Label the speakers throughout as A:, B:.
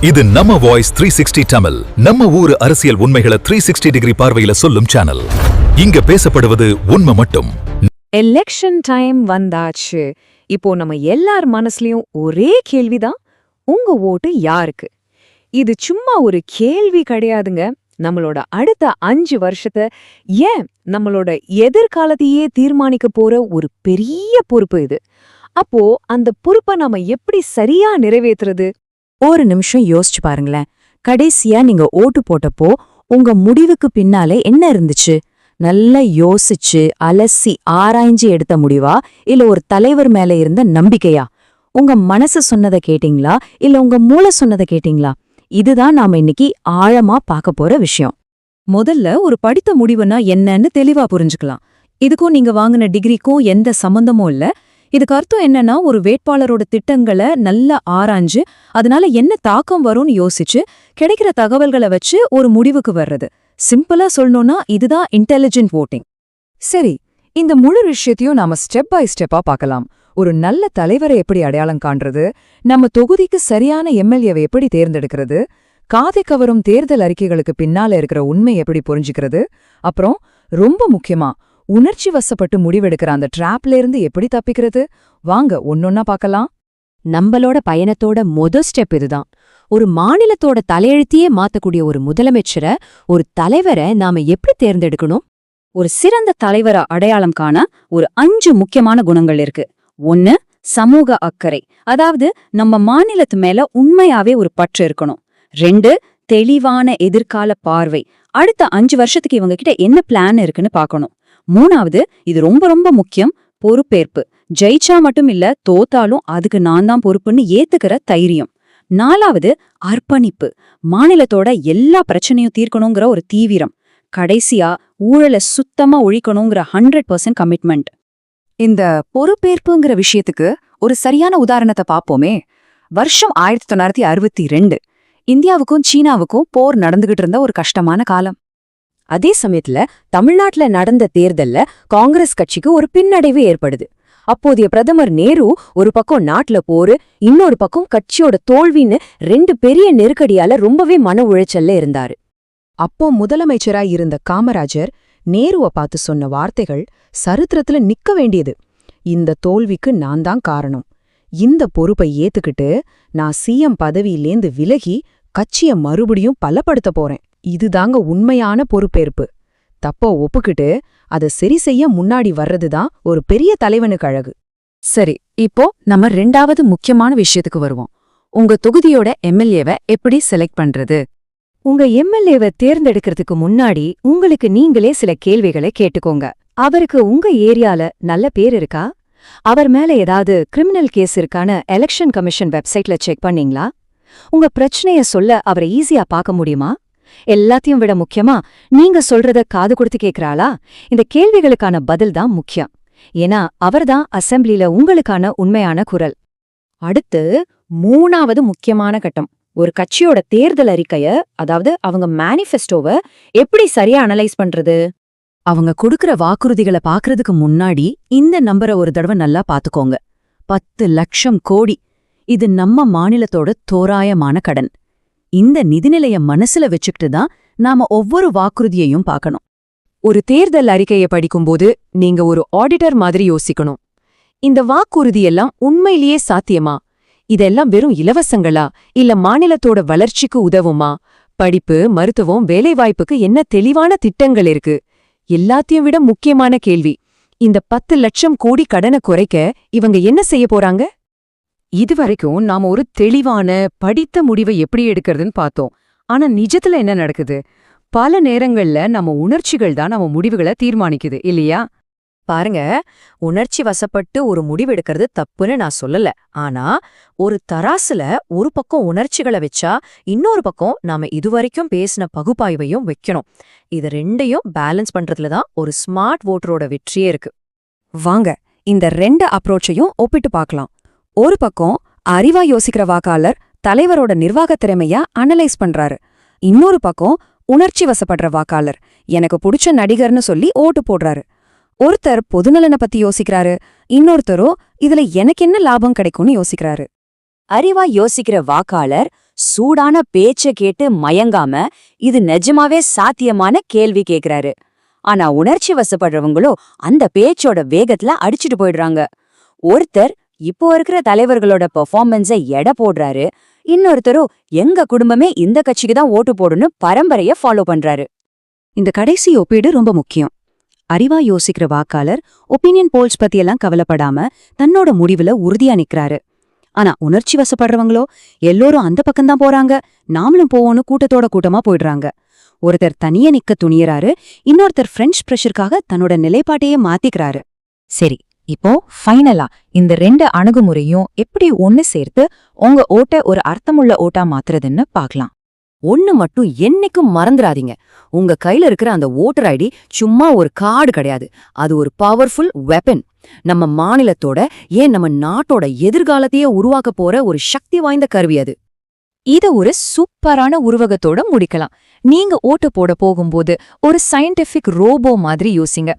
A: இது நம்ம வாய்ஸ் 360 தமிழ். நம்ம ஊரு அரசியல் உண்மைகளை 360 டிகிரி பார்வையில சொல்லும் சேனல். இங்க பேசப்படுவது உண்மை மட்டும்.
B: எலெக்ஷன் டைம் வந்தாச்சு. இப்போ நம்ம எல்லார் மனசுலயும் ஒரே கேள்விதான், உங்க ஓட்டு யாருக்கு? இது சும்மா ஒரு கேள்வி கிடையாதுங்க. நம்மளோட அடுத்த 5 வருஷத்தை, ஏன் நம்மளோட எதிர்காலத்தையே தீர்மானிக்க போற ஒரு பெரிய பொறுப்பு இது. அப்போ அந்த பொறுப்பை நாம எப்படி சரியா நிறைவேற்றுறது?
C: ஒரு நிமிஷம் யோசிச்சு பாருங்களேன். கடைசியா நீங்க ஓட்டு போட்டப்போ உங்க முடிவுக்கு பின்னாலே என்ன இருந்துச்சு? நல்லா யோசிச்சு அலசி ஆராய்ஞ்சு எடுத்த முடிவா, இல்ல ஒரு தலைவர் மேல இருந்த நம்பிக்கையா? உங்க மனசு சொன்னதை கேட்டீங்களா, இல்ல உங்க மூளை சொன்னதை கேட்டீங்களா? இதுதான் நாம இன்னைக்கு ஆழமா பார்க்க போற விஷயம். முதல்ல ஒரு படித்த முடிவுனா என்னன்னு தெளிவா புரிஞ்சுக்கலாம். இதுக்கும் நீங்க வாங்கின டிகிரிக்கும் எந்த சம்பந்தமும் இல்ல. இதுக்கு அர்த்தம் என்னன்னா, ஒரு வேட்பாளரோட திட்டங்களை நல்லா ஆராய்ஞ்சு அதனால என்ன தாக்கம் வரும்னு யோசிச்சு கிடைக்கிற தகவல்களை வச்சு ஒரு முடிவுக்கு வர்றது. சிம்பிளா சொல்லணும்னா இதுதான் இன்டெலிஜென்ட் வோட்டிங். சரி, இந்த முழு விஷயத்தையும் நாம ஸ்டெப் பை ஸ்டெப்பா பார்க்கலாம். ஒரு நல்ல தலைவரை எப்படி அடையாளம் காண்றது, நம்ம தொகுதிக்கு சரியான எம்எல்ஏவை எப்படி தேர்ந்தெடுக்கிறது, காதை கவரும் தேர்தல் அறிக்கைகளுக்கு பின்னால இருக்கிற உண்மை எப்படி புரிஞ்சுக்கிறது, அப்புறம் ரொம்ப முக்கியமா உணர்ச்சி வசப்பட்டு முடிவெடுக்கிற அந்த டிராப்ல இருந்து எப்படி தப்பிக்கிறது. வாங்க ஒன்னொன்னா பார்க்கலாம். நம்மளோட பயணத்தோட ஸ்டெப் இதுதான். ஒரு மாநிலத்தோட தலையெழுத்தையே மாத்தக்கூடிய ஒரு முதலமைச்சரை, ஒரு தலைவரை நாம எப்படி தேர்ந்தெடுக்கணும்? ஒரு சிறந்த தலைவரை அடையாளம் காண ஒரு 5 முக்கியமான குணங்கள் இருக்கு. 1, சமூக அக்கறை, அதாவது நம்ம மாநிலத்து மேல உண்மையாவே ஒரு பற்று இருக்கணும். 2, தெளிவான எதிர்கால பார்வை, அடுத்த 5 வருஷத்துக்கு இவங்க கிட்ட என்ன பிளான் இருக்குன்னு பார்க்கணும். 3வது, இது ரொம்ப ரொம்ப முக்கியம், பொறுப்பேற்பு. ஜெயிச்சா மட்டும் இல்ல, தோத்தாலும் அதுக்கு நான் தான் பொறுப்புன்னு ஏத்துக்கிற தைரியம். 4வது, அர்ப்பணிப்பு, மாநிலத்தோட எல்லா பிரச்சனையும் தீர்க்கணுங்கிற ஒரு தீவிரம். கடைசியா, ஊழலை சுத்தமா ஒழிக்கணுங்கிற 100% கமிட்மெண்ட். இந்த பொறுப்பேற்புங்கிற விஷயத்துக்கு ஒரு சரியான உதாரணத்தை பார்ப்போமே. வருஷம் 1962, இந்தியாவுக்கும் சீனாவுக்கும் போர் நடந்துகிட்டு இருந்த ஒரு கஷ்டமான காலம். அதே சமயத்துல தமிழ்நாட்டுல நடந்த தேர்தல்ல காங்கிரஸ் கட்சிக்கு ஒரு பின்னடைவு ஏற்படுது. அப்போதைய பிரதமர் நேரு ஒரு பக்கம் நாட்டுல போரு, இன்னொரு பக்கம் கட்சியோட தோல்வின்னு 2 பெரிய நெருக்கடியால ரொம்பவே மன உளைச்சல்ல இருந்தாரு. அப்போ முதலமைச்சராய் இருந்த காமராஜர் நேருவை பார்த்து சொன்ன வார்த்தைகள் சரித்திரத்துல நிக்க வேண்டியது. இந்த தோல்விக்கு நான் தான் காரணம். இந்த பொறுப்பை ஏத்துக்கிட்டு நான் சிஎம் பதவியிலேந்து விலகி கட்சிய மறுபடியும் பலப்படுத்த போறேன். இதுதாங்க உண்மையான பொறுப்பேற்பு. தப்போ ஒப்புக்கிட்டு அதை சரி செய்ய முன்னாடி வர்றதுதான் ஒரு பெரிய தலைவனுக்கு அழகு. சரி, இப்போ நம்ம 2வது முக்கியமான விஷயத்துக்கு வருவோம். உங்க தொகுதியோட எம்எல்ஏவை எப்படி செலக்ட் பண்றது? உங்க எம்எல்ஏவை தேர்ந்தெடுக்கிறதுக்கு முன்னாடி உங்களுக்கு நீங்களே சில கேள்விகளை கேட்டுக்கோங்க. அவருக்கு உங்க ஏரியால நல்ல பேர் இருக்கா? அவர் மேல ஏதாவது கிரிமினல் கேஸ் இருக்கான எலெக்ஷன் கமிஷன் வெப்சைட்ல செக் பண்ணீங்களா? உங்க பிரச்சனைய சொல்ல அவரை ஈஸியா பார்க்க முடியுமா? எல்லாத்தையும் விட முக்கியமா, நீங்க சொல்றத காது கொடுத்து கேக்குறாளா? இந்த கேள்விகளுக்கான பதில் தான் முக்கியம். ஏன்னா அவர்தான் அசெம்பிளில உங்களுக்கான உண்மையான குரல். அடுத்து 3வது முக்கியமான கட்டம், ஒரு கட்சியோட தேர்தல் அறிக்கைய, அதாவது அவங்க மேனிஃபெஸ்டோவை எப்படி சரியா அனலைஸ் பண்றது? அவங்க கொடுக்கற வாக்குறுதிகளை பாக்குறதுக்கு முன்னாடி இந்த நம்பரை ஒரு தடவை நல்லா பாத்துக்கோங்க. 10 லட்சம் கோடி. இது நம்ம மாநிலத்தோட தோராயமான கடன். இந்த நிதிநிலைய மனசுல வச்சுக்கிட்டு தான் நாம ஒவ்வொரு வாக்குறுதியையும் பார்க்கணும். ஒரு தேர்தல் அறிக்கையை படிக்கும்போது நீங்க ஒரு ஆடிட்டர் மாதிரி யோசிக்கணும். இந்த வாக்குறுதியெல்லாம் உண்மையிலேயே சாத்தியமா? இதெல்லாம் வெறும் இலவசங்களா, இல்ல மாநிலத்தோட வளர்ச்சிக்கு உதவுமா? படிப்பு, மருத்துவம், வேலைவாய்ப்புக்கு என்ன தெளிவான திட்டங்கள் இருக்கு? எல்லாத்தையும் விட முக்கியமான கேள்வி, இந்த 10 லட்சம் கோடி கடனை குறைக்க இவங்க என்ன செய்ய போறாங்க? இதுவரைக்கும் நாம ஒரு தெளிவான படித்த முடிவை எப்படி எடுக்கிறதுன்னு பார்த்தோம். ஆனா நிஜத்துல என்ன நடக்குது? பல நேரங்கள்ல நம்ம உணர்ச்சிகள் தான் நம்ம முடிவுகளை தீர்மானிக்குது, இல்லையா? பாருங்க, உணர்ச்சி வசப்பட்டு ஒரு முடிவெடுக்கிறது தப்புன்னு நான் சொல்லல. ஆனா ஒரு தராசுல ஒரு பக்கம் உணர்ச்சிகளை வச்சா இன்னொரு பக்கம் நாம இதுவரைக்கும் பேசின பகுப்பாய்வையும் வைக்கணும். இது 2யும் பேலன்ஸ் பண்றதுலதான் ஒரு ஸ்மார்ட் வோட்டரோட வெற்றியே இருக்கு. வாங்க இந்த 2 அப்ரோச்சையும் ஒப்பிட்டு பார்க்கலாம். ஒரு பக்கம் அறிவா யோசிக்கிற வாக்காளர் தலைவரோட நிர்வாக திறமைய அனலைஸ் பண்றாரு. இன்னொரு பக்கம் உணர்ச்சி வசப்படுற வாக்காளர் எனக்கு பிடிச்ச நடிகர்னு சொல்லி ஓட்டு போடுறாரு. ஒருத்தர் பொதுநலனை பத்தி யோசிக்கிறாரு, இன்னொருத்தரோ இதுல எனக்கு என்ன லாபம் கிடைக்கும்னு யோசிக்கிறாரு. அறிவா யோசிக்கிற வாக்காளர் சூடான பேச்ச கேட்டு மயங்காம இது நிஜமாவே சாத்தியமான கேள்வி கேக்குறாரு. ஆனா உணர்ச்சி வசப்படுறவங்களோ அந்த பேச்சோட வேகத்துல அடிச்சுட்டு போயிடுறாங்க. ஒருத்தர் இப்போ இருக்கிற தலைவர்களோட பெர்ஃபார்மன்ஸை எடை போடுறாரு, இன்னொருத்தரோ எங்க குடும்பமே இந்த கட்சிக்கு தான் ஓட்டு போடுன்னு பரம்பரைய ஃபாலோ பண்றாரு. இந்த கடைசி ஒப்பீடு ரொம்ப முக்கியம். அறிவா யோசிக்கிற வாக்காளர் ஒப்பீனியன் போல்ஸ் பத்தியெல்லாம் கவலைப்படாம தன்னோட முடிவுல உறுதியா நிக்கிறாரு. ஆனா உணர்ச்சி வசப்படுறவங்களோ எல்லோரும் அந்த பக்கம்தான் போறாங்க, நாமளும் போவோன்னு கூட்டத்தோட கூட்டமா போயிடுறாங்க. ஒருத்தர் தனியா நிக்க துணியறாரு, இன்னொருத்தர் பிரெஞ்ச் பிரஷருக்காக தன்னோட நிலைப்பாட்டையே மாத்திக்கிறாரு.
B: சரி, இப்போ ஃபைனலா இந்த 2 அணுகுமுறையும் எப்படி ஒன்னு சேர்த்து உங்க ஓட்ட ஒரு அர்த்தமுள்ள ஓட்டா மாத்துறதுன்னு பார்க்கலாம்.
C: ஒண்ணு மட்டும் என்னைக்கும் மறந்துடாதீங்க, உங்க கையில இருக்கிற அந்த ஓட்டர் ஐடி சும்மா ஒரு கார்டு கிடையாது, அது ஒரு பவர்ஃபுல் வெப்பன். நம்ம மாநிலத்தோட, ஏன் நம்ம நாட்டோட எதிர்காலத்தையே உருவாக்க போற ஒரு சக்தி வாய்ந்த கருவி அது.
B: இத ஒரு சூப்பரான உருவகத்தோட முடிக்கலாம். நீங்க ஓட்டு போட போகும்போது ஒரு சயின்டிபிக் ரோபோ மாதிரி யோசிங்க.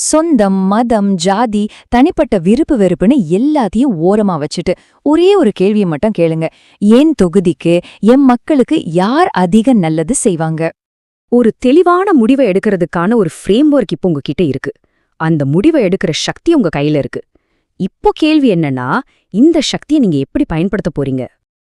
B: சொந்தம், மதம், ஜாதி, தனிப்பட்ட விருப்பு வெறுப்புன்னு எல்லாத்தையும் ஓரமா வச்சுட்டு ஒரே ஒரு கேள்வியை மட்டும் கேளுங்க. என் தொகுதிக்கு, என் மக்களுக்கு யார் அதிக நல்லது செய்வாங்க? ஒரு தெளிவான முடிவை எடுக்கிறதுக்கான ஒரு ஃப்ரேம்வொர்க் இப்போ உங்ககிட்ட இருக்கு. அந்த முடிவை எடுக்கிற சக்தி உங்க கையில இருக்கு. இப்போ கேள்வி என்னன்னா, இந்த சக்தியை நீங்க எப்படி பயன்படுத்த போறீங்க?